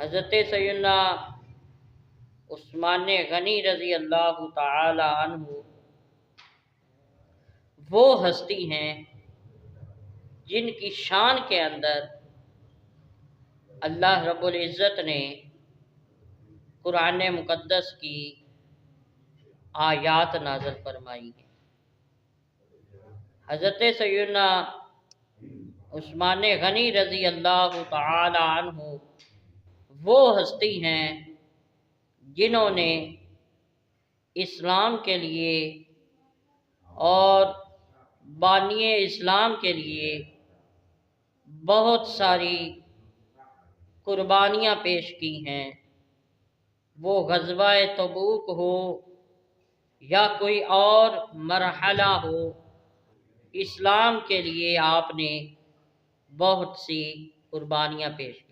حضرت سیدنا عثمان غنی رضی اللہ تعالی عنہ وہ ہستی ہیں جن کی شان کے اندر اللہ رب العزت نے قرآن مقدس کی آیات نازل فرمائی ہیں۔ حضرت سیدنا عثمان غنی رضی اللہ تعالی عنہ وہ ہستی ہیں جنہوں نے اسلام کے لیے اور بانی اسلام کے لیے بہت ساری قربانیاں پیش کی ہیں۔ وہ غزوہ تبوک ہو یا کوئی اور مرحلہ ہو، اسلام کے لیے آپ نے بہت سی قربانیاں پیش کی۔